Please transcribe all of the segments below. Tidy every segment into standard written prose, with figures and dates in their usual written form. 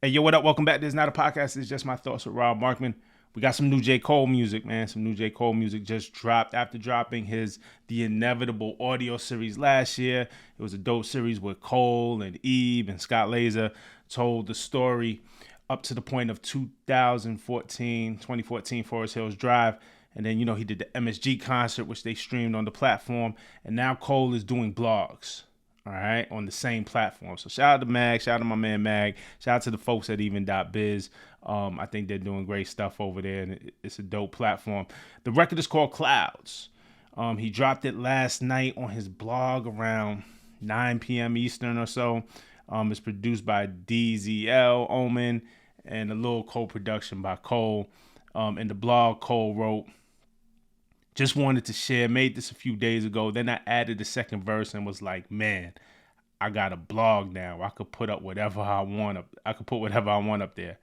Hey, yo, what up? Welcome back. This is not a podcast. It's just my thoughts with Rob Markman. We got some new J. Cole music, man. Some new J. Cole music just dropped after dropping his The Inevitable audio series last year. It was a dope series where Cole and Eve and Scott Laser told the story up to the point of 2014 Forest Hills Drive. And then, he did the MSG concert, which they streamed on the platform. And now Cole is doing blogs. All right, on the same platform. So shout out to Mag, shout out to my man Mag, shout out to the folks at Even.biz. I think they're doing great stuff over there, and it's a dope platform. The record is called Clouds. He dropped it last night on his blog around 9 p.m. Eastern or so. It's produced by DZL, Omen, and a little co-production by Cole. In the blog, Cole wrote, just wanted to share, made this a few days ago. Then I added the second verse and was like, man, I got a blog now. I could put up whatever I want up. I could put whatever I want up there.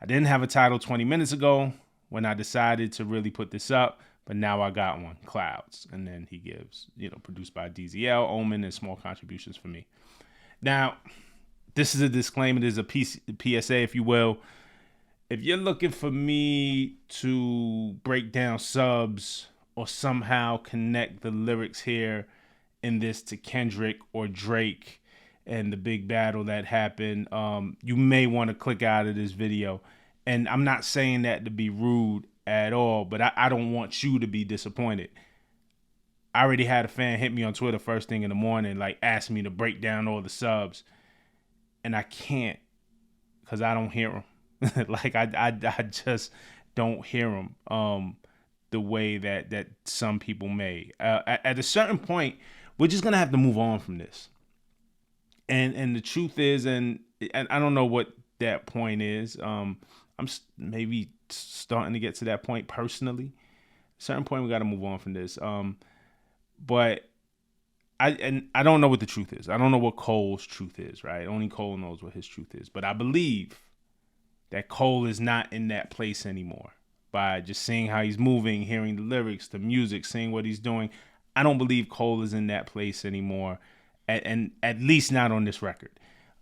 I didn't have a title 20 minutes ago when I decided to really put this up, but now I got one, Clouds. And then he gives, produced by DZL, Omen, and small contributions for me. Now, this is a disclaimer. There's a PSA, if you will. If you're looking for me to break down subs or somehow connect the lyrics here in this to Kendrick or Drake and the big battle that happened, you may want to click out of this video. And I'm not saying that to be rude at all, but I don't want you to be disappointed. I already had a fan hit me on Twitter first thing in the morning, like ask me to break down all the subs. And I can't because I don't hear them. Like I just don't hear them. The way that some people may. At a certain point, we're just gonna have to move on from this. And the truth is, and I don't know what that point is. I'm maybe starting to get to that point personally. At a certain point, we got to move on from this. But I don't know what the truth is. I don't know what Cole's truth is. Right? Only Cole knows what his truth is. But I believe that Cole is not in that place anymore. By just seeing how he's moving, hearing the lyrics, the music, seeing what he's doing. I don't believe Cole is in that place anymore, and at least not on this record.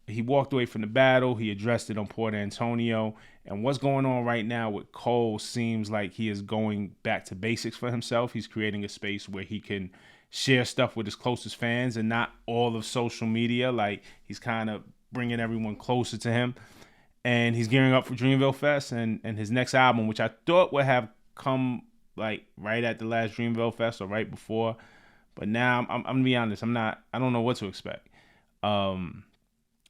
He walked away from the battle. He addressed it on Port Antonio. And what's going on right now with Cole seems like he is going back to basics for himself. He's creating a space where he can share stuff with his closest fans and not all of social media. Like, he's kind of bringing everyone closer to him. And he's gearing up for Dreamville Fest and his next album, which I thought would have come like right at the last Dreamville Fest or right before. But now I'm gonna be honest, I don't know what to expect. But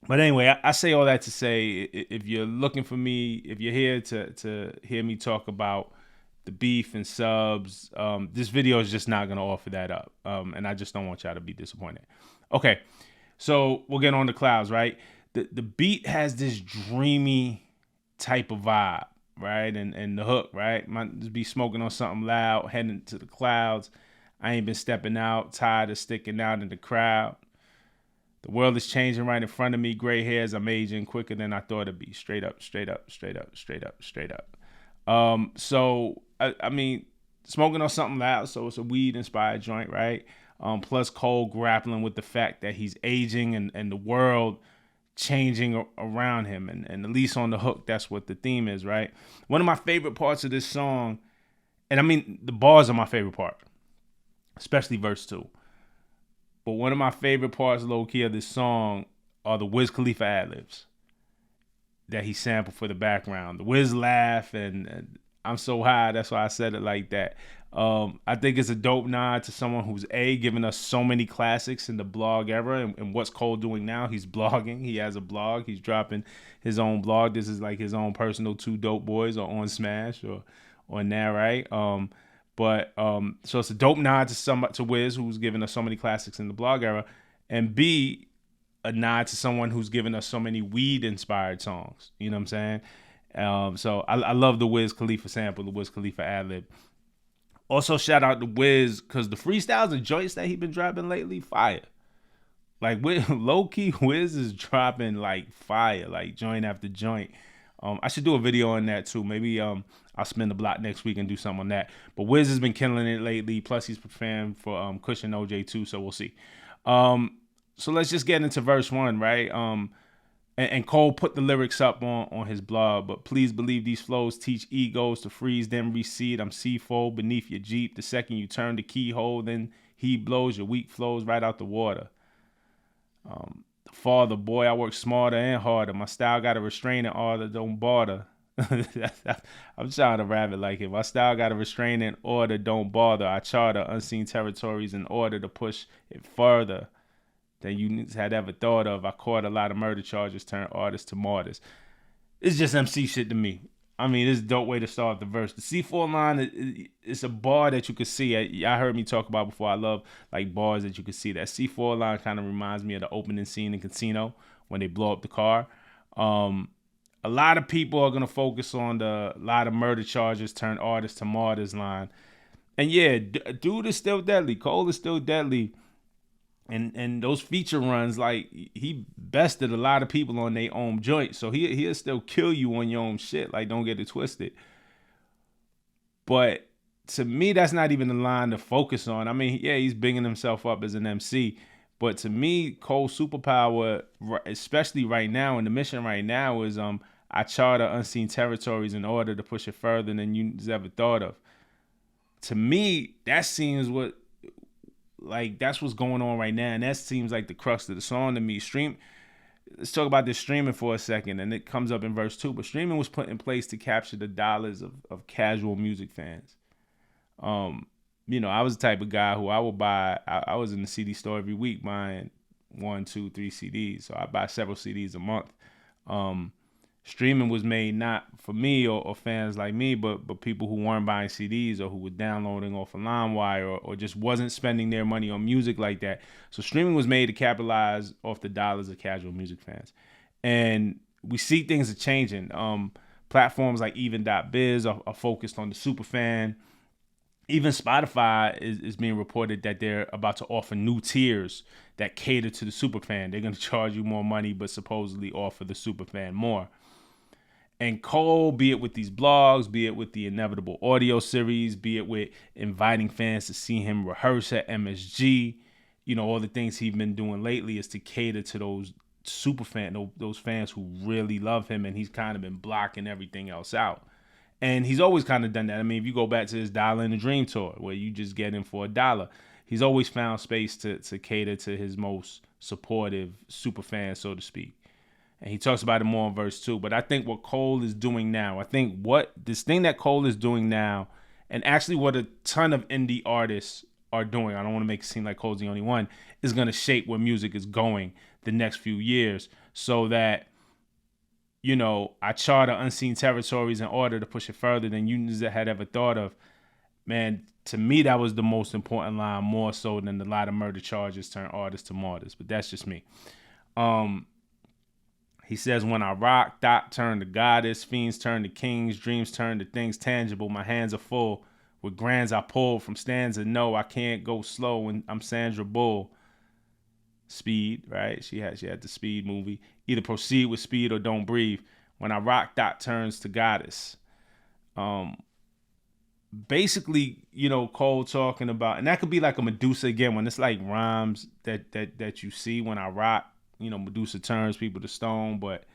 anyway, I say all that to say, if you're looking for me, if you're here to hear me talk about the beef and subs, this video is just not gonna offer that up. And I just don't want y'all to be disappointed. Okay, so we'll get on the Clouds, right? The beat has this dreamy type of vibe, right? And the hook, right? Might just be smoking on something loud, heading to the clouds. I ain't been stepping out, tired of sticking out in the crowd. The world is changing right in front of me. Gray hairs, I'm aging quicker than I thought it'd be. Straight up, straight up, straight up, straight up, straight up. So I mean, smoking on something loud, so it's a weed-inspired joint, right? Plus Cole grappling with the fact that he's aging and the world changing around him, and at least on the hook, that's what the theme is, right? One of my favorite parts of this song, and I mean the bars are my favorite part, especially verse 2. But one of my favorite parts, low key, of this song are the Wiz Khalifa ad-libs that he sampled for the background. The Wiz laugh and I'm so high, that's why I said it like that. I think it's a dope nod to someone who's giving us so many classics in the blog era. And what's Cole doing now? He's blogging. He has a blog. He's dropping his own blog. This is like his own personal Two Dope Boys or on Smash or on there, right? So it's a dope nod to Wiz, who's giving us so many classics in the blog era, and B, a nod to someone who's given us so many weed-inspired songs. You know what I'm saying? So I love the Wiz Khalifa sample, the Wiz Khalifa ad-lib. Also, shout out to Wiz, because the freestyles and joints that he been dropping lately, fire. Like, low-key, Wiz is dropping, like, fire, like, joint after joint. I should do a video on that, too. Maybe I'll spin the block next week and do something on that. But Wiz has been killing it lately. Plus, he's preparing for Cushion OJ, too, so we'll see. So let's just get into verse 1, right? And Cole put the lyrics up on his blog. But please believe these flows teach egos to freeze, then recede. I'm C4 beneath your Jeep. The second you turn the keyhole, then he blows. Your weak flows right out the water. Father, boy, I work smarter and harder. My style got a restraining order, don't bother. I'm trying to rap it like it. My style got a restraining order, don't bother. I charter unseen territories in order to push it further than you had ever thought of. I caught a lot of murder charges, turned artists to martyrs. It's just MC shit to me. I mean, it's a dope way to start the verse. The C4 line is a bar that you could see. Y'all heard me talk about before. I love like bars that you could see. That C4 line kind of reminds me of the opening scene in Casino when they blow up the car. A lot of people are going to focus on the lot of murder charges turned artists to martyrs line. And yeah, dude is still deadly. Cole is still deadly. And those feature runs, like, he bested a lot of people on their own joint. So he'll still kill you on your own shit. Like, don't get it twisted. But to me, that's not even the line to focus on. I mean, yeah, he's bigging himself up as an MC. But to me, Cole's superpower, especially right now, and the mission right now is I charter unseen territories in order to push it further than you ever thought of. To me, that seems that's what's going on right now, and that seems like the crux of the song to me. Let's talk about this streaming for a second, and it comes up in verse 2. But streaming was put in place to capture the dollars of casual music fans. I was the type of guy who I would buy. I was in the CD store every week buying 1, 2, 3 CDs. So I buy several CDs a month. Streaming was made not for me or fans like me, but people who weren't buying CDs or who were downloading off of LimeWire or just wasn't spending their money on music like that. So streaming was made to capitalize off the dollars of casual music fans. And we see things are changing. Platforms like even.biz are focused on the super fan. Even Spotify is being reported that they're about to offer new tiers that cater to the super fan. They're going to charge you more money, but supposedly offer the super fan more. And Cole, be it with these blogs, be it with the Inevitable audio series, be it with inviting fans to see him rehearse at MSG, all the things he's been doing lately is to cater to those super fans, those fans who really love him, and he's kind of been blocking everything else out. And he's always kind of done that. I mean, if you go back to his Dollar in the Dream tour, where you just get in for $1, he's always found space to cater to his most supportive super fans, so to speak. And he talks about it more in verse 2. But I think what Cole is doing now, this thing that Cole is doing now, and actually what a ton of indie artists are doing, I don't want to make it seem like Cole's the only one, is going to shape where music is going the next few years. So that, I charter unseen territories in order to push it further than you had ever thought of. Man, to me, that was the most important line, more so than a lot of murder charges turn artists to martyrs. But that's just me. He says, when I rock, dot turn to goddess, fiends turn to kings, dreams turn to things tangible. My hands are full with grands I pull from stanza. No, I can't go slow when I'm Sandra Bull. Speed, right? She had the Speed movie. Either proceed with speed or don't breathe. When I rock, dot turns to goddess. Basically, Cole talking about, and that could be like a Medusa again, when it's like rhymes that you see. When I rock, Medusa turns people to stone, but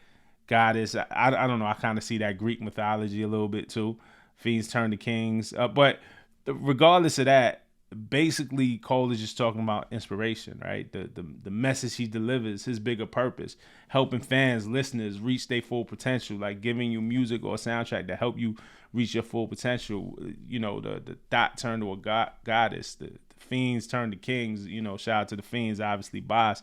goddess, I don't know. I kind of see that Greek mythology a little bit too. Fiends turn to kings. But regardless of that, basically Cole is just talking about inspiration, right? The message he delivers, his bigger purpose, helping fans, listeners reach their full potential, like giving you music or a soundtrack that help you reach your full potential. The dot turn to a goddess, the fiends turn to kings. Shout out to the fiends, obviously boss.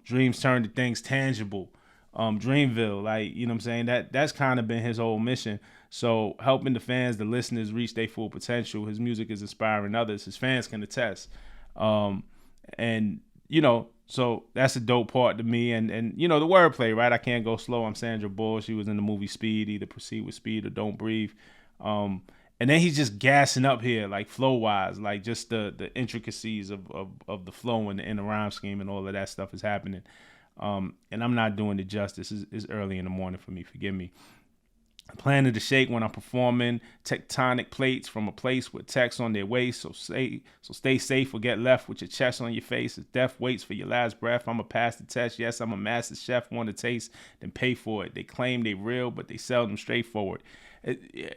Dreams turn to things tangible. Dreamville, like, what I'm saying? That's kind of been his whole mission. So helping the fans, the listeners reach their full potential. His music is inspiring others. His fans can attest. So that's a dope part to me. And the wordplay, right? I can't go slow. I'm Sandra Bull. She was in the movie Speed. Either proceed with speed or don't breathe. And then he's just gassing up here, like flow wise, like just the intricacies of the flow and the rhyme scheme and all of that stuff is happening. And I'm not doing it justice. It's early in the morning for me. Forgive me. Planning to shake when I'm performing. Tectonic plates from a place with text on their waist. So stay safe or get left with your chest on your face. As death waits for your last breath, I'ma pass the test. Yes, I'm a master chef. Want to taste, then pay for it. They claim they real, but they seldom straightforward.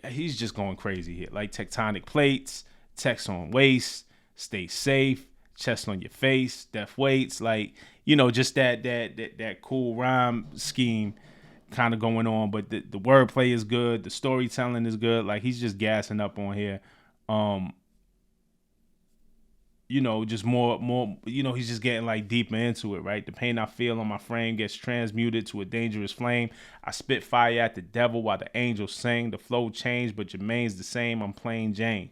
He's just going crazy here. Like tectonic plates, text on waist, stay safe, chest on your face, death waits. Like, just that cool rhyme scheme kind of going on, but the wordplay is good, the storytelling is good. Like, he's just gassing up on here. Just more, he's just getting like deeper into it, right? The pain I feel on my frame gets transmuted to a dangerous flame. I spit fire at the devil while the angels sing. The flow changed, but Jermaine's the same. I'm plain Jane.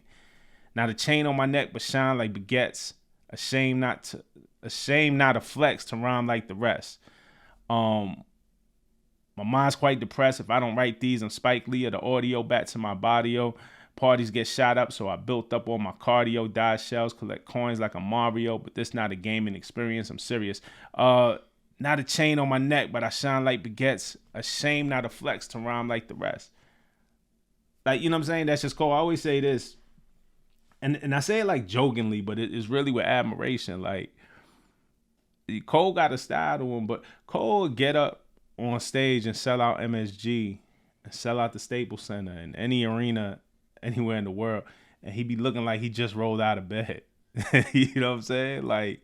Now the chain on my neck but shine like baguettes. Ashamed not to flex, to rhyme like the rest. My mind's quite depressed. If I don't write these, I'm Spike Lee or the audio back to my bodio. Parties get shot up, so I built up on my cardio. Dodge shells, collect coins like a Mario, but this not a gaming experience. I'm serious. Not a chain on my neck, but I shine like baguettes. Ashamed not to flex, to rhyme like the rest. Like, you know what I'm saying? That's just cool. I always say this, and I say it like jokingly, but it is really with admiration. Like, Cole got a style to him, but Cole would get up on stage and sell out MSG and sell out the Staples Center and any arena anywhere in the world, and he be looking like he just rolled out of bed. You know what I'm saying? Like,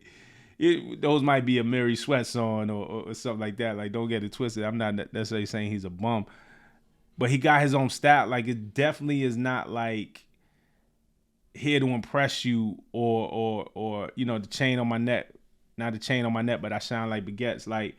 those might be a Mary Sweat song or something like that. Like, don't get it twisted. I'm not necessarily saying he's a bum, but he got his own style. Like, it definitely is not like here to impress you or the chain on my neck. Not the chain on my neck, but I shine like baguettes. Like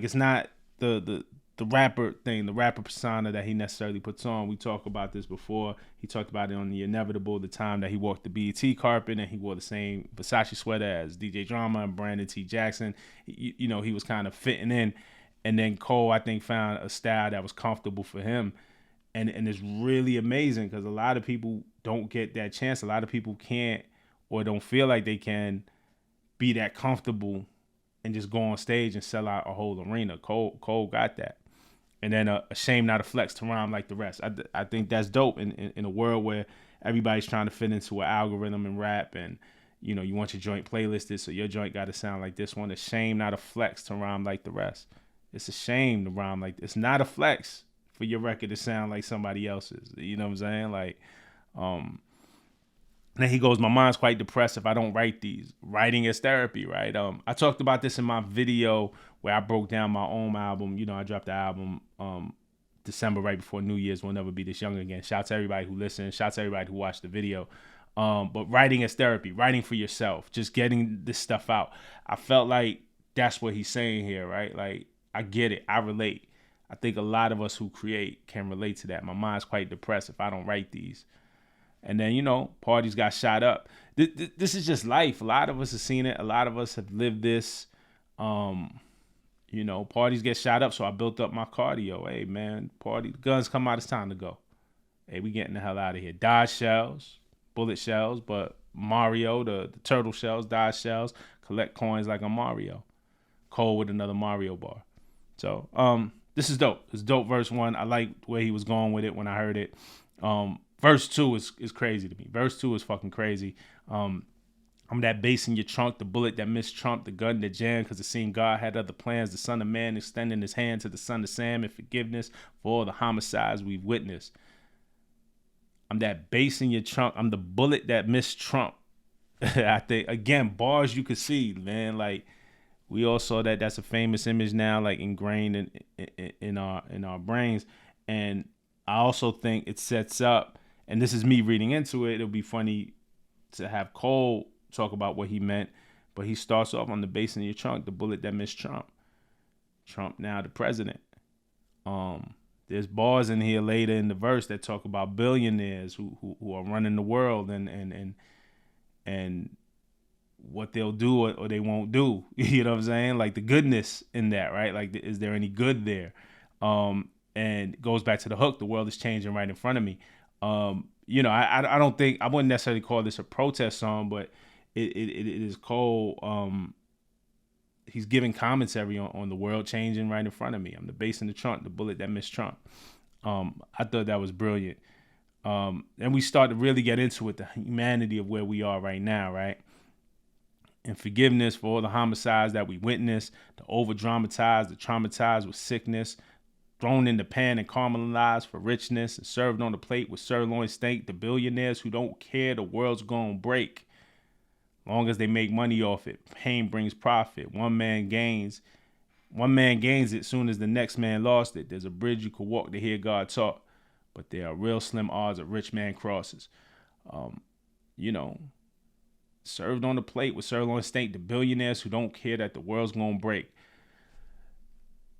it's not the rapper thing, the rapper persona that he necessarily puts on. We talked about this before. He talked about it on The Inevitable, the time that he walked the BET carpet and he wore the same Versace sweater as DJ Drama and Brandon T. Jackson. He was kind of fitting in. And then Cole, I think, found a style that was comfortable for him. And it's really amazing because a lot of people don't get that chance. A lot of people can't or don't feel like they can be that comfortable and just go on stage and sell out a whole arena. Cole got that. And then ashamed not to flex, to rhyme like the rest. I think that's dope in a world where everybody's trying to fit into an algorithm and rap, and you want your joint playlisted, so your joint got to sound like this one. Ashamed not to flex, to rhyme like the rest. It's a shame to rhyme like this. It's not a flex for your record to sound like somebody else's. You know what I'm saying? Like, then he goes, my mind's quite depressed if I don't write these. Writing is therapy, right? I talked about this in my video where I broke down my own album. I dropped the album December, right before New Year's. We'll Never Be This Young Again. Shout out to everybody who listened. Shout out to everybody who watched the video. But writing is therapy. Writing for yourself. Just getting this stuff out. I felt like that's what he's saying here, right? Like, I get it. I relate. I think a lot of us who create can relate to that. My mind's quite depressed if I don't write these. And then, parties got shot up. This is just life. A lot of us have seen it. A lot of us have lived this. Parties get shot up, so I built up my cardio. Hey, man, guns come out, it's time to go. Hey, we getting the hell out of here. Dodge shells, bullet shells, but Mario, the turtle shells, dodge shells, collect coins like a Mario. Cole with another Mario bar. So, this is dope. It's dope, verse 1. I like where he was going with it when I heard it. Verse 2 is crazy to me. Verse 2 is fucking crazy. I'm that bass in your trunk, the bullet that missed Trump, the gun that jammed because it seemed God had other plans. The Son of Man extending his hand to the Son of Sam in forgiveness for all the homicides we've witnessed. I'm that bass in your trunk. I'm the bullet that missed Trump. I think, again, bars you could see, man. Like, we all saw that. That's a famous image now, like ingrained in our brains. And I also think it sets up, and this is me reading into it, it'll be funny to have Cole talk about what he meant, but he starts off on the bass in your trunk, the bullet that missed Trump. Trump now the president. There's bars in here later in the verse that talk about billionaires who are running the world and what they'll do or they won't do. You know what I'm saying? Like the goodness in that, right? Like, is there any good there? And it goes back to the hook. The world is changing right in front of me. I don't think, I wouldn't necessarily call this a protest song, but it is Cole. He's giving commentary on the world changing right in front of me. I'm the bass in the trunk, the bullet that missed Trump. I thought that was brilliant. And we start to really get into it, the humanity of where we are right now, right? And forgiveness for all the homicides that we witnessed, the over-dramatized, the traumatized with sickness, thrown in the pan and caramelized for richness, and served on the plate with sirloin steak, the billionaires who don't care the world's gonna break. Long as they make money off it, pain brings profit. One man gains it soon as the next man lost it. There's a bridge you could walk to hear God talk, but there are real slim odds of rich man crosses. You know, served on the plate with sirloin steak, the billionaires who don't care that the world's gonna break.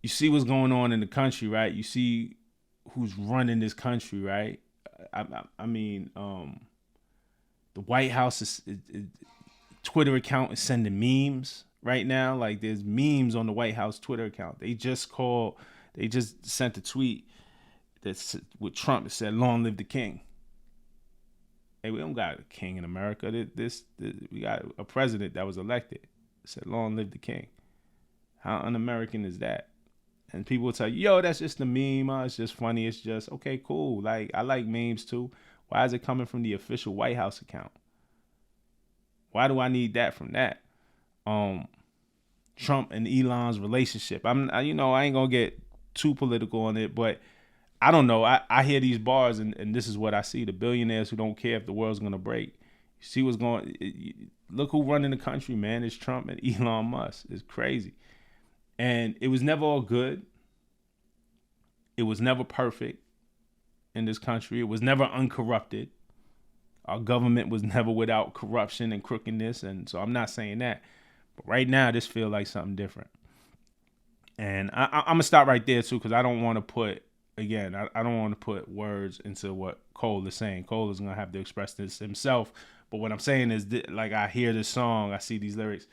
You see what's going on in the country, right? You see who's running this country, right? I mean, the White House Twitter account is sending memes right now. Like there's memes on the White House Twitter account. They just sent a tweet that's with Trump that said, "Long live the king." Hey, we don't got a king in America. We got a president that was elected. It said, "Long live the king." How un-American is that? And people will tell you, yo, that's just a meme. It's just funny. It's just, okay, cool. Like, I like memes too. Why is it coming from the official White House account? Why do I need that from that? Trump and Elon's relationship. I ain't gonna get too political on it, but I don't know. I hear these bars and this is what I see. The billionaires who don't care if the world's gonna break. You see what's going. Look who running the country, man. It's Trump and Elon Musk. It's crazy. And it was never all good. It was never perfect in this country. It was never uncorrupted. Our government was never without corruption and crookedness. And so I'm not saying that. But right now, this feels like something different. And I'm going to stop right there, too, because I don't want to put, again, I don't want to put words into what Cole is saying. Cole is going to have to express this himself. But what I'm saying is, like, I hear this song, I see these lyrics,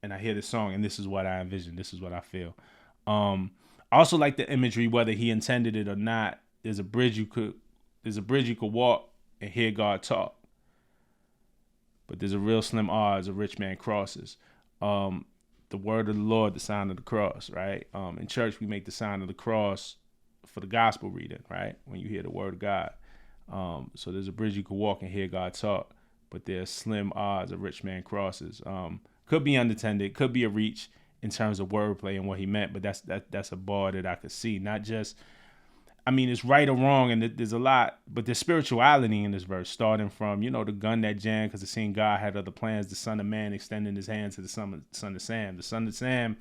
and I hear this song, and this is what I envision. This is what I feel. I also like the imagery, whether he intended it or not. There's a bridge you could walk and hear God talk. But there's a real slim odds a rich man crosses. The word of the Lord, the sign of the cross, right? In church, we make the sign of the cross for the gospel reading, right? When you hear the word of God. So there's a bridge you could walk and hear God talk. But there's slim odds a rich man crosses. Could be unintended, could be a reach in terms of wordplay and what he meant, but that's a bar that I could see. Not just, I mean, it's right or wrong, and there's a lot, but there's spirituality in this verse, starting from, the gun that jammed because it seemed God had other plans, the son of man extending his hand to the son of Sam. The son of Sam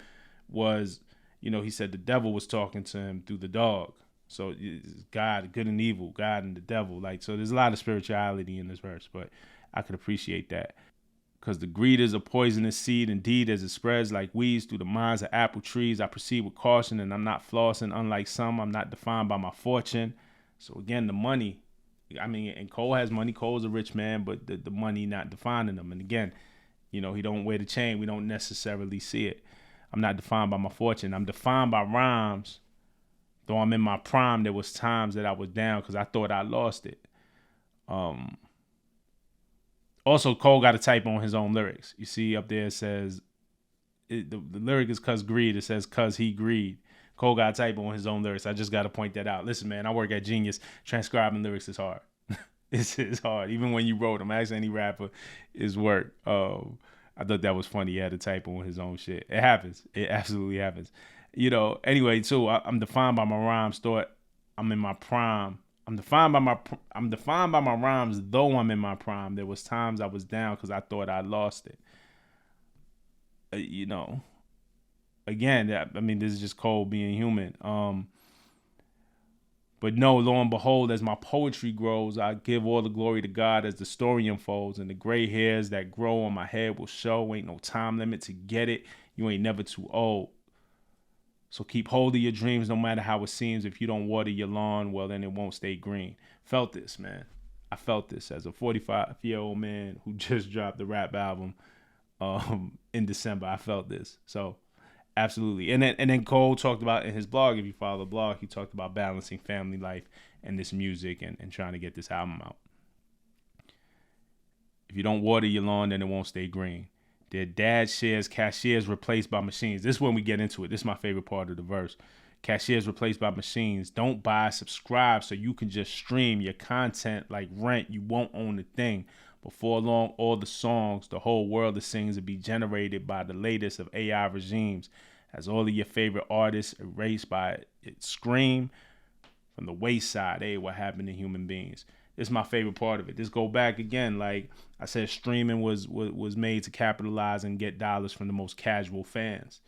was, he said the devil was talking to him through the dog. So it's God, good and evil, God and the devil. Like, so there's a lot of spirituality in this verse, but I could appreciate that. Because the greed is a poisonous seed, indeed, as it spreads like weeds through the minds of apple trees. I proceed with caution, and I'm not flossing. Unlike some, I'm not defined by my fortune. So again, the money. I mean, and Cole has money. Cole's a rich man, but the money not defining him. And again, he don't wear the chain. We don't necessarily see it. I'm not defined by my fortune. I'm defined by rhymes. Though I'm in my prime, there was times that I was down because I thought I lost it. Also, Cole got a typo on his own lyrics. You see up there it says, the lyric is "cuz greed." It says "cuz he greed." Cole got a typo on his own lyrics. I just got to point that out. Listen, man, I work at Genius. Transcribing lyrics is hard. It's hard. Even when you wrote them, ask any rapper, is work. I thought that was funny. He had a typo on his own shit. It happens. It absolutely happens. Anyway, too, I'm defined by my rhymes. Thought I'm in my prime. I'm defined by my rhymes, though I'm in my prime. There was times I was down because I thought I lost it. Again, I mean, this is just Cole being human. But no, lo and behold, as my poetry grows, I give all the glory to God as the story unfolds, and the gray hairs that grow on my head will show. Ain't no time limit to get it. You ain't never too old. So keep hold of your dreams no matter how it seems. If you don't water your lawn, well, then it won't stay green. Felt this, man. I felt this as a 45-year-old man who just dropped the rap album in December. I felt this. So absolutely. And then Cole talked about in his blog, if you follow the blog, he talked about balancing family life and this music and trying to get this album out. If you don't water your lawn, then it won't stay green. Their dad shares cashiers replaced by machines. This is when we get into it. This is my favorite part of the verse. Cashiers replaced by machines. Don't buy, subscribe so you can just stream your content like rent. You won't own the thing. Before long, all the songs the whole world is singing will be generated by the latest of AI regimes. As all of your favorite artists erased by it scream from the wayside. Hey, what happened to human beings? This is my favorite part of it. This go back again. Like I said, streaming was made to capitalize and get dollars from the most casual fans.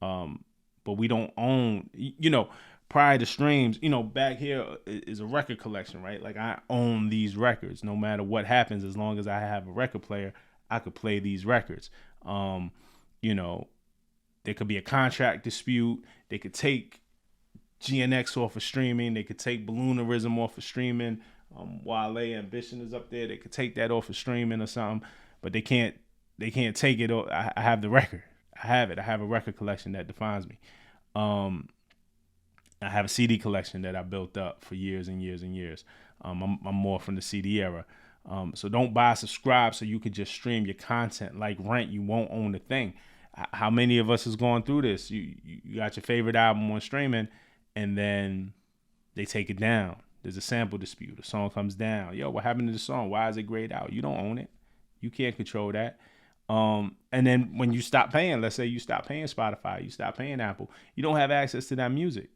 But we don't own, prior to streams, back here is a record collection, right? Like I own these records no matter what happens. As long as I have a record player, I could play these records. There could be a contract dispute. They could take GNX off of streaming. They could take Balloonerism off of streaming. Wale Ambition is up there. They could take that off of streaming or something, but they can't take it. I have the record. I have it. I have a record collection that defines me. I have a CD collection that I built up for years and years and years. I'm more from the CD era. So don't buy, subscribe so you can just stream your content like rent. You won't own the thing. How many of us has gone through this? You got your favorite album on streaming, and then they take it down. There's a sample dispute. The song comes down. Yo, what happened to the song? Why is it grayed out? You don't own it. You can't control that. And then when you stop paying, let's say you stop paying Spotify, you stop paying Apple, you don't have access to that music.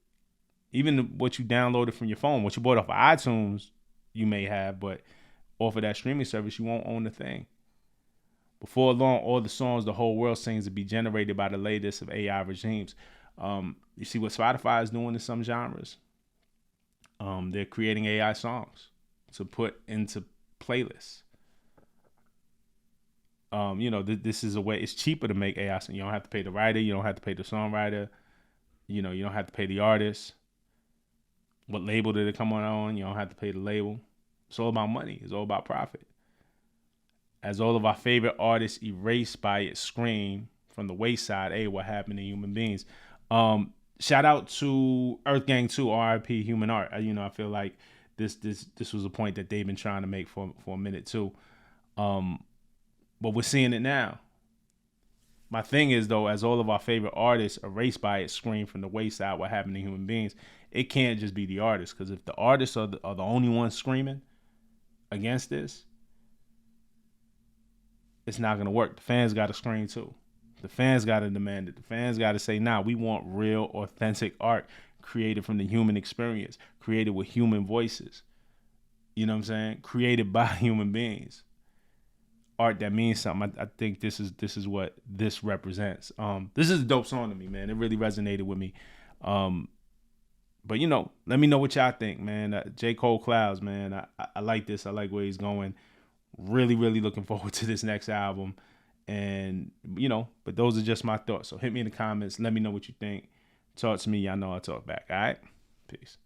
Even what you downloaded from your phone, what you bought off of iTunes, you may have, but off of that streaming service, you won't own the thing. Before long, all the songs the whole world sings will be generated by the latest of AI regimes. You see what Spotify is doing in some genres? They're creating AI songs to put into playlists. This is a way. It's cheaper to make AI songs. You don't have to pay the writer. You don't have to pay the songwriter. You don't have to pay the artist. What label did it come on? You don't have to pay the label. It's all about money. It's all about profit. As all of our favorite artists erased by its scream from the wayside, hey, what happened to human beings? Shout out to Earth Gang 2, RIP Human Art. I feel like this was a point that they've been trying to make for a minute too. But we're seeing it now. My thing is, though, as all of our favorite artists erased by its scream from the wayside, what happened to human beings, it can't just be the artists. Because if the artists are the only ones screaming against this, it's not going to work. The fans got to scream too. The fans got to demand it. The fans got to say, nah, we want real, authentic art created from the human experience, created with human voices. You know what I'm saying? Created by human beings. Art that means something. I think this is what this represents. This is a dope song to me, man. It really resonated with me. But let me know what y'all think, man. J. Cole Clouds, man. I like this. I like where he's going. Really, really looking forward to this next album. And, but those are just my thoughts. So hit me in the comments. Let me know what you think. Talk to me. Y'all know I'll talk back. All right? Peace.